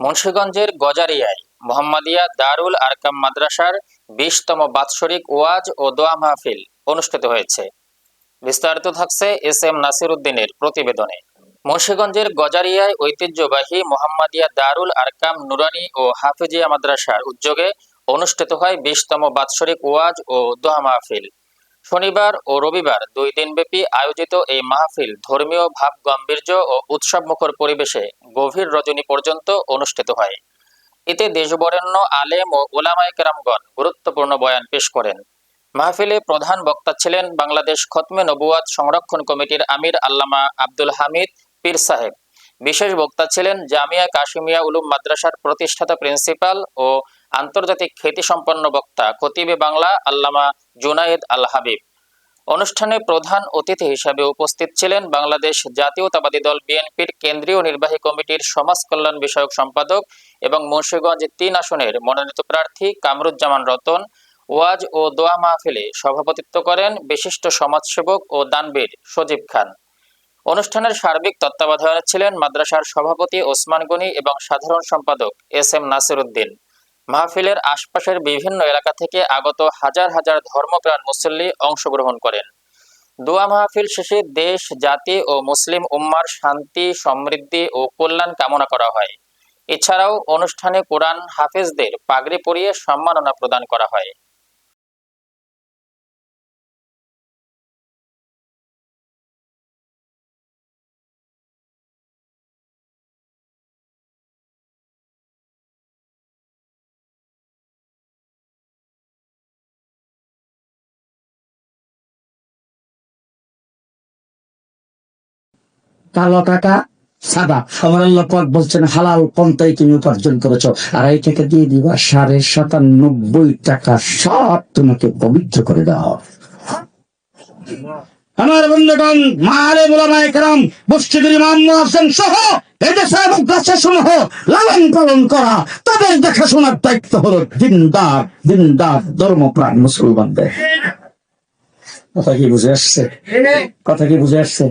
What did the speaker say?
মুন্সিগঞ্জের গজারিয়ায় মোহাম্মদিয়া দারুল আরকাম মাদ্রাসার 20তম বাৎসরিক ওয়াজ ও দোয়া মাহফিল অনুষ্ঠিত হয়েছে। বিস্তারিত থাকছে এস এম নাসির উদ্দিনের প্রতিবেদনে। মুন্সিগঞ্জের গজারিয়ায় ঐতিহ্যবাহী মোহাম্মদিয়া দারুল আরকাম নুরানি ও হাফিজিয়া মাদ্রাসার উদ্যোগে অনুষ্ঠিত হয় 20তম বাৎসরিক ওয়াজ ও দোয়া মাহফিল। শনিবার ও রবিবার 2 দিনব্যাপী আয়োজিত এই মাহফিল ধর্মীয় ভাব গাম্ভীর্য ও উৎসবমুখর পরিবেশে গভীর রজনী পর্যন্ত অনুষ্ঠিত হয়। এতে দেশবরেণ্য আলেম ও উলামায়ে কেরামগণ গুরুত্বপূর্ণ বয়ান পেশ করেন। মাহফিলে প্রধান বক্তা ছিলেন বাংলাদেশ খতমে নবুয়াত সংরক্ষণ কমিটির আমির আল্লামা আব্দুল হামিদ পীর সাহেব। বিশেষ বক্তা ছিলেন জামিয়া কাশিমিয়া উলুম মাদ্রাসার প্রতিষ্ঠাতা প্রিন্সিপাল ও আন্তর্জাতিক খ্যাতিসম্পন্ন বক্তা খতিবে বাংলা আল্লামা জুনায়েদ আল হাবিব। অনুষ্ঠানে প্রধান অতিথি হিসেবে উপস্থিত ছিলেন বাংলাদেশ জাতীয়তাবাদী দল বিএনপির কেন্দ্রীয় নির্বাহী কমিটির সমাজ কল্যাণ বিষয়ক সম্পাদক এবং মুন্সিগঞ্জ 3 আসনের মনোনীত প্রার্থী কামরুজ্জামান রতন। ওয়াজ ও দোয়া মাহফিলে সভাপতিত্ব করেন বিশিষ্ট সমাজসেবক ও দানবীর সজীব খান। অনুষ্ঠানের সার্বিক তত্ত্বাবধানে ছিলেন মাদ্রাসার সভাপতি ওসমান গনি এবং সাধারণ সম্পাদক এস এম নাসির উদ্দিন। মাহফিলের আশপাশের বিভিন্ন এলাকা থেকে আগত হাজার হাজার ধর্মপ্রাণ মুসল্লি অংশগ্রহণ করেন। দোয়া মাহফিল শেষে দেশ, জাতি ও মুসলিম উম্মার শান্তি, সমৃদ্ধি ও কল্যাণ কামনা করা হয়। এছাড়াও অনুষ্ঠানে কোরআন হাফেজদের পাগড়ি পরিয়ে সম্মাননা প্রদান করা হয়। কালো টাকা সাদা, সমরাল্লাহ পাক বলছেন হালাল পন্থায় তুমি উপার্জন করেছো, আর এই টাকা দিয়ে দিবা 97.5 টাকা, সব তোমাকে পবিত্র করে দাও। আমার বন্ধুগণ, মালে উলামায়ে কেরাম, মসজিদের ইমাম মুয়াজ্জিন সহ এদেশে মাদ্রাসা সমূহ লালন পালন করা, তাদের দেখাশোনার দায়িত্ব হলো দিনদার দিনদার ধর্মপ্রাণ মুসলমানদের। কথা কি বুঝে আসছে?